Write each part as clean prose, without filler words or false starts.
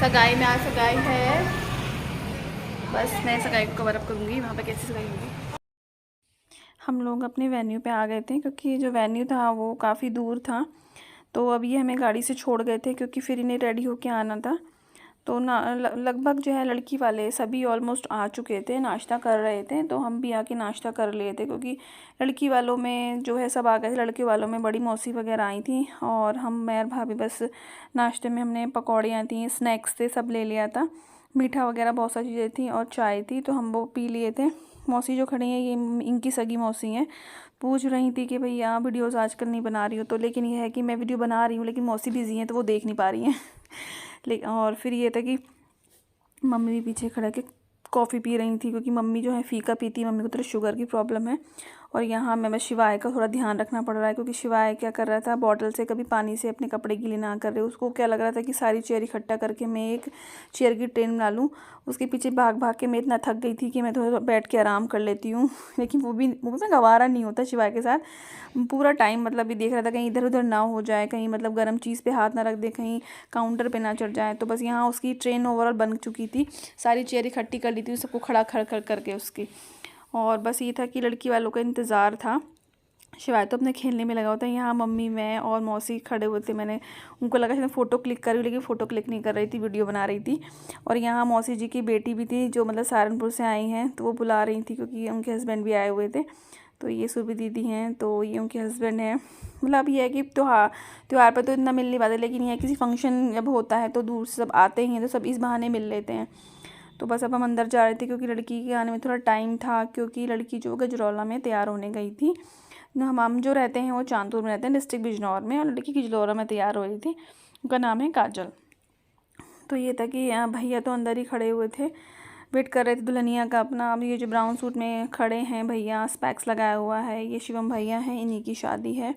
सगाई में आज सगाई है, बस मैं सगाई को कवर अप करूँगी, वहाँ पे कैसी सगाई होगी। हम लोग अपने वेन्यू पे आ गए थे क्योंकि जो वेन्यू था वो काफ़ी दूर था। तो अब ये हमें गाड़ी से छोड़ गए थे क्योंकि फिर इन्हें रेडी होके आना था। तो ना लगभग जो है लड़की वाले सभी ऑलमोस्ट आ चुके थे, नाश्ता कर रहे थे, तो हम भी आके नाश्ता कर लिए थे क्योंकि लड़की वालों में जो है सब आ गए थे। लड़के वालों में बड़ी मौसी वगैरह आई थी और हम मैं और भाभी बस नाश्ते में हमने पकौड़ियाँ थी, स्नैक्स थे, सब ले लिया था। मीठा वगैरह बहुत सारी चीज़ें थी और चाय थी, तो हम वो पी लिए थे। मौसी जो खड़ी हैं ये इनकी सगी मौसी हैं। पूछ रही थी कि भैया वीडियोज़ आजकल नहीं बना रही हो, तो लेकिन ये है कि मैं वीडियो बना रही हूँ लेकिन मौसी बिज़ी हैं तो वो देख नहीं पा रही हैं। लेकिन और फिर ये था कि मम्मी भी पीछे खड़ा के कॉफ़ी पी रही थी क्योंकि मम्मी जो है फ़ीका पीती, मम्मी को थोड़ा शुगर की प्रॉब्लम है। और यहाँ मैं शिवाय का थोड़ा ध्यान रखना पड़ रहा है क्योंकि शिवाय क्या कर रहा था, बॉटल से कभी पानी से अपने कपड़े गीले ना कर रहे। उसको क्या लग रहा था कि सारी चेयर इकट्ठा करके मैं एक चेयर की ट्रेन बना लूँ। उसके पीछे भाग भाग के मैं इतना थक गई थी कि मैं थोड़ा बैठ के आराम कर लेती हूँ। लेकिन वो भी मैं गवारा नहीं होता शिवाय के साथ। पूरा टाइम मतलब भी देख रहा था कहीं इधर उधर ना हो जाए, कहीं मतलब गर्म चीज़ पे हाथ ना रख दे, कहीं काउंटर पे ना चढ़ जाए। तो बस यहाँ उसकी ट्रेन ओवरऑल बन चुकी थी, सारी चेयर इकट्ठी कर ली थी सबको खड़ा खड़ खड़ करके उसकी। और बस ये था कि लड़की वालों का इंतज़ार था। शिवाय तो अपने खेलने में लगा होता है। यहाँ मम्मी, मैं और मौसी खड़े हुए थे। मैंने उनको लगा शायद फ़ोटो क्लिक कर रही हूँ लेकिन फ़ोटो क्लिक नहीं कर रही थी, वीडियो बना रही थी। और यहाँ मौसी जी की बेटी भी थी जो मतलब सहारनपुर से आई हैं, तो वो बुला रही थी क्योंकि उनके हस्बैंड भी आए हुए थे। तो ये सुबह दीदी हैं, तो ये उनके हस्बैंड हैं। मतलब ये है कि त्यौहार पर तो इतना मिल नहीं पाते, लेकिन ये किसी फंक्शन जब होता है तो दूर से सब आते ही हैं, तो सब इस बहाने मिल लेते हैं। तो बस अब हम अंदर जा रहे थे क्योंकि लड़की के आने में थोड़ा टाइम था, क्योंकि लड़की जो गजरौला में तैयार होने गई थी। हम जो रहते हैं वो चांदपुर में रहते हैं, डिस्ट्रिक्ट बिजनौर में, और लड़की गजरौला में तैयार हो रही थी। उनका नाम है काजल। तो ये था कि भैया तो अंदर ही खड़े हुए थे, वेट कर रहे थे दुल्हनिया का अपना। अब ये जो ब्राउन सूट में खड़े हैं भैया, स्पेक्स लगाया हुआ है, ये शिवम भैया हैं, इन्हीं की शादी है।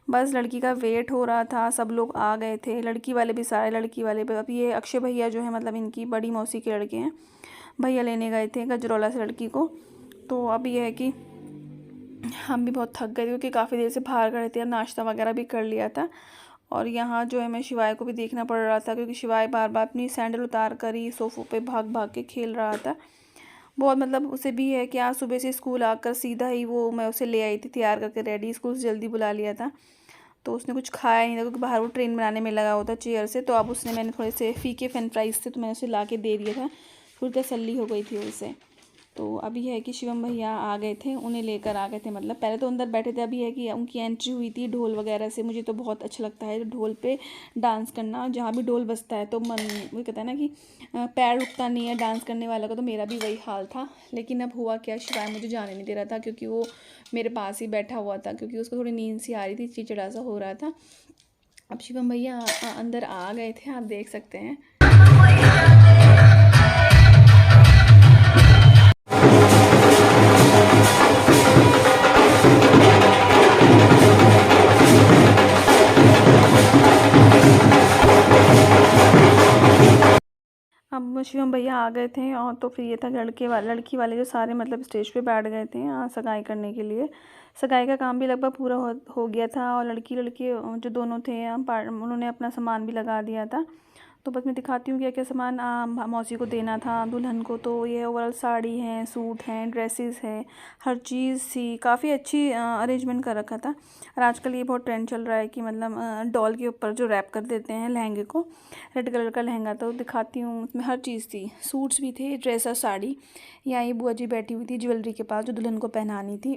बस लड़की का वेट हो रहा था, सब लोग आ गए थे, लड़की वाले भी सारे, लड़की वाले भी। अब ये अक्षय भैया जो है मतलब इनकी बड़ी मौसी के लड़के हैं, भैया लेने गए थे गजरौला से लड़की को। तो अब ये है कि हम भी बहुत थक गए थे क्योंकि काफ़ी देर से बाहर खड़े थे और नाश्ता वगैरह भी कर लिया था। और यहाँ जो है मैं शिवाय को भी देखना पड़ रहा था क्योंकि शिवाय बार बार अपनी सैंडल उतार कर ही सोफ़ों पे भाग भाग के खेल रहा था। बहुत मतलब उसे भी है कि आज सुबह से स्कूल आकर सीधा ही वो मैं उसे ले आई थी तैयार करके रेडी, स्कूल से जल्दी बुला लिया था। तो उसने कुछ खाया नहीं था क्योंकि बाहर वो ट्रेन बनाने में लगा होता चेयर से। तो अब उसने, मैंने थोड़े से फीके फ्रेंच फ्राइज थे तो मैंने उसे ला के दे दिया था, थोड़ी तसल्ली हो गई थी उसे। तो अभी है कि शिवम भैया आ गए थे, उन्हें लेकर आ गए थे। मतलब पहले तो अंदर बैठे थे, अभी है कि उनकी एंट्री हुई थी ढोल वगैरह से। मुझे तो बहुत अच्छा लगता है ढोल पे डांस करना, जहाँ भी ढोल बजता है तो मन, वो कहता है ना कि पैर रुकता नहीं है डांस करने वाला का। तो मेरा भी वही हाल था। लेकिन अब हुआ क्या, शिवाय मुझे जाने नहीं दे रहा था क्योंकि वो मेरे पास ही बैठा हुआ था क्योंकि उसको थोड़ी नींद सी आ रही थी, चिड़चिड़ा सा हो रहा था। अब शिवम भैया अंदर आ गए थे, आप देख सकते हैं। अब शिवम भैया आ गए थे और तो फिर ये था लड़की वाले जो सारे मतलब स्टेज पे बैठ गए थे सगाई करने के लिए। सगाई का काम भी लगभग पूरा हो गया था और लड़के जो दोनों थे उन्होंने अपना सामान भी लगा दिया था। तो बस मैं दिखाती हूँ क्या क्या सामान मौसी को देना था दुल्हन को। तो ये ओवरऑल साड़ी हैं, सूट हैं, ड्रेसेस हैं, हर चीज़ थी। काफ़ी अच्छी अरेंजमेंट कर रखा था। और आजकल ये बहुत ट्रेंड चल रहा है कि मतलब डॉल के ऊपर जो रैप कर देते हैं लहंगे को, रेड कलर का लहंगा। तो दिखाती हूँ, उसमें हर चीज़ थी, सूट्स भी थे, ड्रेस और साड़ी। यहाँ ये बुआ जी बैठी हुई थी ज्वेलरी के पास जो दुल्हन को पहनानी थी।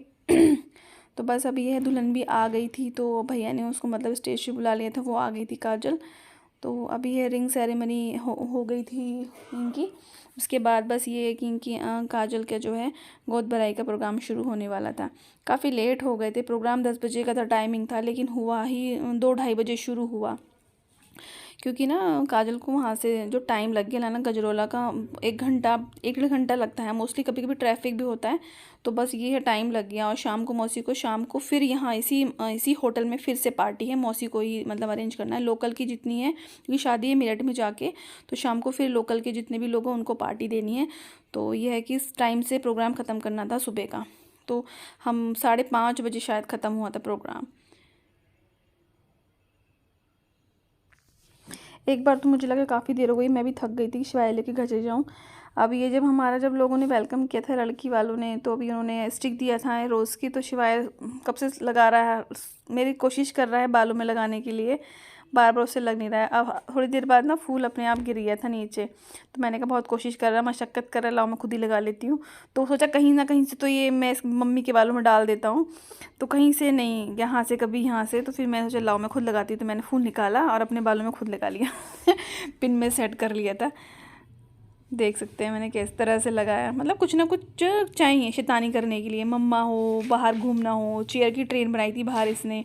तो बस अभी यह दुल्हन भी आ गई थी, तो भैया ने उसको मतलब स्टेज पे बुला लिया था, वो आ गई थी काजल। तो अभी ये रिंग सेरेमनी हो गई थी इनकी। उसके बाद बस ये है कि इनकी काजल का जो है गोद भराई का प्रोग्राम शुरू होने वाला था। काफ़ी लेट हो गए थे, प्रोग्राम 10 बजे का था टाइमिंग था, लेकिन हुआ ही 2-2:30 बजे शुरू हुआ। क्योंकि ना काजल को वहाँ से जो टाइम लग गया ना गजरौला का, 1 घंटा 1 डेढ़ घंटा लगता है मोस्टली, कभी कभी ट्रैफिक भी होता है। तो बस ये है टाइम लग गया। और शाम को मौसी को शाम को फिर यहाँ इसी होटल में फिर से पार्टी है, मौसी को ही मतलब अरेंज करना है, लोकल की जितनी है क्योंकि शादी है मेरठ में जाके। तो शाम को फिर लोकल के जितने भी लोग हैं उनको पार्टी देनी है। तो ये है कि इस टाइम से प्रोग्राम ख़त्म करना था सुबह का। तो हम 5:30 बजे शायद ख़त्म हुआ था प्रोग्राम। एक बार तो मुझे लगा काफ़ी देर हो गई, मैं भी थक गई थी कि शिवाय लेके घर चले जाऊँ। अब ये जब लोगों ने वेलकम किया था लड़की वालों ने, तो अभी उन्होंने स्टिक दिया था रोज़ की, तो शिवाय कब से लगा रहा है, मेरी कोशिश कर रहा है बालों में लगाने के लिए, बार बार उससे लग नहीं रहा है। अब थोड़ी देर बाद ना फूल अपने आप गिर गया था नीचे, तो मैंने कहा बहुत कोशिश कर रहा है, मशक्क़त कर रहा है, लाओ मैं खुद ही लगा लेती हूँ। तो सोचा कहीं ना कहीं से तो ये मैं इस मम्मी के बालों में डाल देता हूँ, तो कहीं से नहीं, यहाँ से कभी यहाँ से, तो फिर मैंने सोचा लाओ मैं खुद लगाती हूँ। तो मैंने फूल निकाला और अपने बालों में खुद लगा लिया पिन में सेट कर लिया था। देख सकते हैं मैंने किस तरह से लगाया, मतलब कुछ ना कुछ चाहिए शैतानी करने के लिए, मम्मा हो, बाहर घूमना हो, चेयर की ट्रेन बनाई थी बाहर इसने,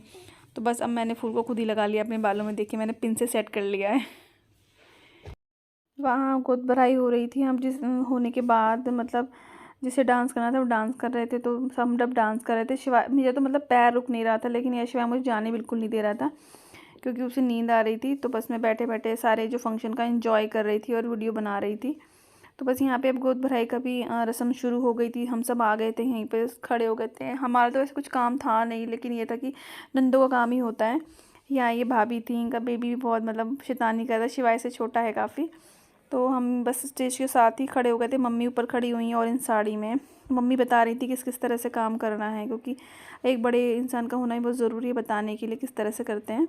तो बस अब मैंने फूल को खुद ही लगा लिया अपने बालों में। देखिए मैंने पिन से सेट कर लिया है। वहाँ गोद भराई हो रही थी, हम जिस होने के बाद मतलब जिसे डांस करना था वो डांस कर रहे थे, तो सब जब डांस कर रहे थे, शिवा मुझे तो मतलब पैर रुक नहीं रहा था, लेकिन यह शिवा मुझे जाने बिल्कुल नहीं दे रहा था क्योंकि उसे नींद आ रही थी। तो बस मैं बैठे बैठे सारे जो फंक्शन का एंजॉय कर रही थी और वीडियो बना रही थी। तो बस यहाँ पे अब गोद भराई का भी रस्म शुरू हो गई थी, हम सब आ गए थे, यहीं पे खड़े हो गए थे। हमारा तो वैसे कुछ काम था नहीं, लेकिन ये था कि नंदों का काम ही होता है। यहाँ ये भाभी थी, इनका बेबी भी बहुत मतलब शैतानी कर रहा है, शिवाय से छोटा है काफ़ी। तो हम बस स्टेज के साथ ही खड़े हो गए थे, मम्मी ऊपर खड़ी हुई हैं और इन साड़ी में मम्मी बता रही थी किस किस तरह से काम करना है, क्योंकि एक बड़े इंसान का होना ही बहुत ज़रूरी है बताने के लिए किस तरह से करते हैं।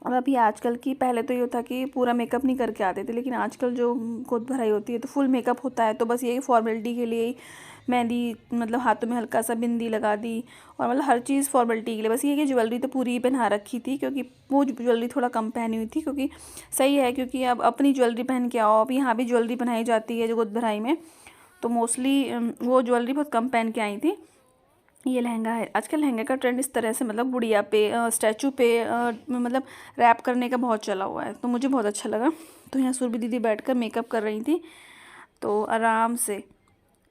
और अभी आजकल की, पहले तो ये होता कि पूरा मेकअप नहीं करके आते थे, लेकिन आजकल जो गोद भराई होती है तो फुल मेकअप होता है। तो बस यही फॉर्मेलिटी के लिए मेहंदी, मतलब हाथों में हल्का सा बिंदी लगा दी, और मतलब हर चीज़ फॉर्मेलिटी के लिए। बस ये कि ज्वेलरी तो पूरी ही पहना रखी थी, क्योंकि वो ज्वेलरी थोड़ा कम पहनी हुई थी, क्योंकि सही है, क्योंकि अब अपनी ज्वेलरी पहन के आओ। अब यहाँ भी ज्वेलरी पहनाई जाती है जो गोद भराई में, तो मोस्टली वो ज्वेलरी बहुत कम पहन के आई थी। ये लहंगा है, आजकल लहंगे का ट्रेंड इस तरह से, मतलब गुड़िया पे स्टैचू पे मतलब रैप करने का बहुत चला हुआ है, तो मुझे बहुत अच्छा लगा। तो यहाँ सुरभि दीदी बैठकर मेकअप कर रही थी, तो आराम से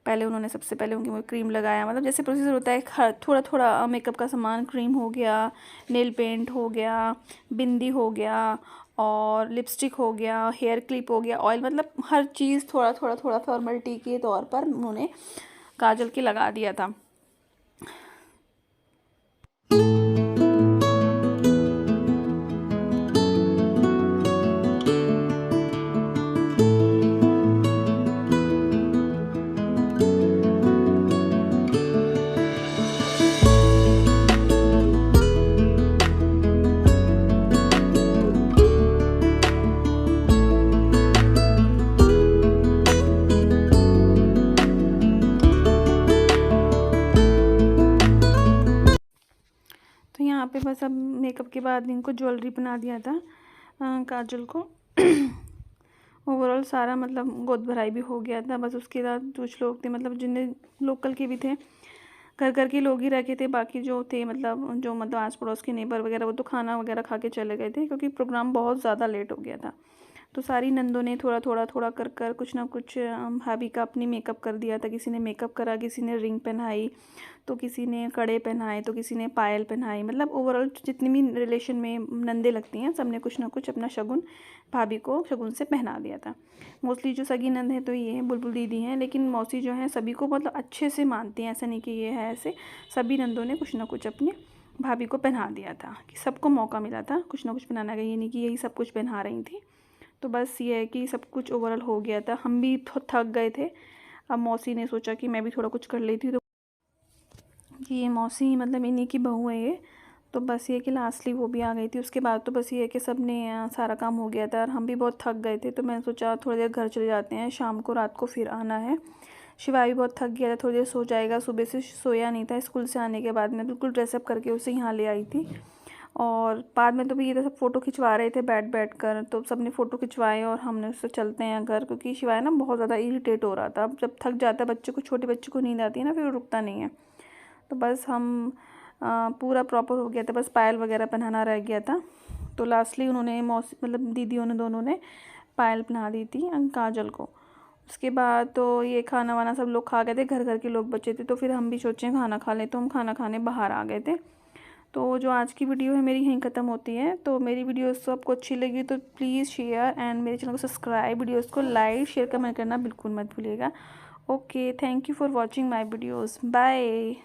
पहले उन्होंने सबसे पहले उनकी वो क्रीम लगाया, मतलब जैसे प्रोसीजर होता है, थोड़ा थोड़ा मेकअप का सामान, क्रीम हो गया, नेल पेंट हो गया, बिंदी हो गया, और लिपस्टिक हो गया, हेयर क्लिप हो गया, ऑयल, मतलब हर चीज़ थोड़ा थोड़ा थोड़ा फॉर्मेलिटी के तौर पर उन्होंने काजल के लगा दिया था। तो यहाँ पे बस अब मेकअप के बाद इनको ज्वेलरी बना दिया था काजल को। ओवरऑल सारा मतलब गोद भराई भी हो गया था। बस उसके बाद कुछ लोग थे, मतलब जिन्हें लोकल के भी थे, घर घर के लोग ही रखे थे, बाकी जो थे मतलब आस पड़ोस के नेबर वगैरह, वो तो खाना वगैरह खा के चले गए थे, क्योंकि प्रोग्राम बहुत ज़्यादा लेट हो गया था। तो सारी नंदों ने थोड़ा थोड़ा थोड़ा कर कर कुछ ना कुछ भाभी का अपनी मेकअप कर दिया था। किसी ने मेकअप करा, किसी ने रिंग पहनाई, तो किसी ने कड़े पहनाए, तो किसी ने पायल पहनाई। मतलब ओवरऑल जितनी भी रिलेशन में नंदे लगती हैं, सब ने कुछ ना कुछ अपना शगुन भाभी को शगुन से पहना दिया था। मोस्टली जो सगी नंद है तो ये है, बुलबुल दीदी हैं, लेकिन मौसी जो है सभी को मतलब अच्छे से मानती हैं, ऐसा नहीं कि ये है ऐसे। सभी नंदों ने कुछ ना कुछ अपने भाभी को पहना दिया था, कि सबको मौका मिला था कुछ ना कुछ पहनाने का, ये नहीं कि यही सब कुछ पहना रही थी। तो बस ये है कि सब कुछ ओवरऑल हो गया था, हम भी थक गए थे। अब मौसी ने सोचा कि मैं भी थोड़ा कुछ कर लेती, तो ये मौसी मतलब इन्हीं की बहू है ये। तो बस ये कि लास्टली वो भी आ गई थी। उसके बाद तो बस ये है कि सब ने सारा काम हो गया था और हम भी बहुत थक गए थे, तो मैंने सोचा थोड़ी देर घर चले जाते हैं, शाम को रात को फिर आना है। शिवा भी बहुत थक गया था, थोड़ी देर सो जाएगा, सुबह से सोया नहीं था। स्कूल से आने के बाद मैं बिल्कुल ड्रेसअप करके उसे यहाँ ले आई थी, और बाद में तो भी ये तो सब फ़ोटो खिंचवा रहे थे बैठ बैठ कर, तो सब ने फ़ोटो खिंचवाए और हमने उससे चलते हैं घर, क्योंकि शिवाय ना बहुत ज़्यादा इरिटेट हो रहा था। अब जब थक जाता है बच्चे को, छोटे बच्चे को नींद आती है ना, फिर वो रुकता नहीं है। तो बस हम पूरा प्रॉपर हो गया था, बस पायल वगैरह पहनाना रह गया था। तो लास्टली उन्होंने मौसी मतलब दीदियों ने दोनों ने पायल पहना दी थी काजल को। उसके बाद तो ये खाना वाना सब लोग खा गए थे, घर घर के लोग बचे थे, तो फिर हम भी सोचे खाना खा लें, तो हम खाना खाने बाहर आ गए थे। तो जो आज की वीडियो है मेरी यहीं ख़त्म होती है। तो मेरी वीडियोस तो आपको अच्छी लगी तो प्लीज़ शेयर एंड मेरे चैनल को सब्सक्राइब, वीडियोस को लाइक शेयर कमेंट करना बिल्कुल मत भूलिएगा। Okay, thank you for watching my videos, bye.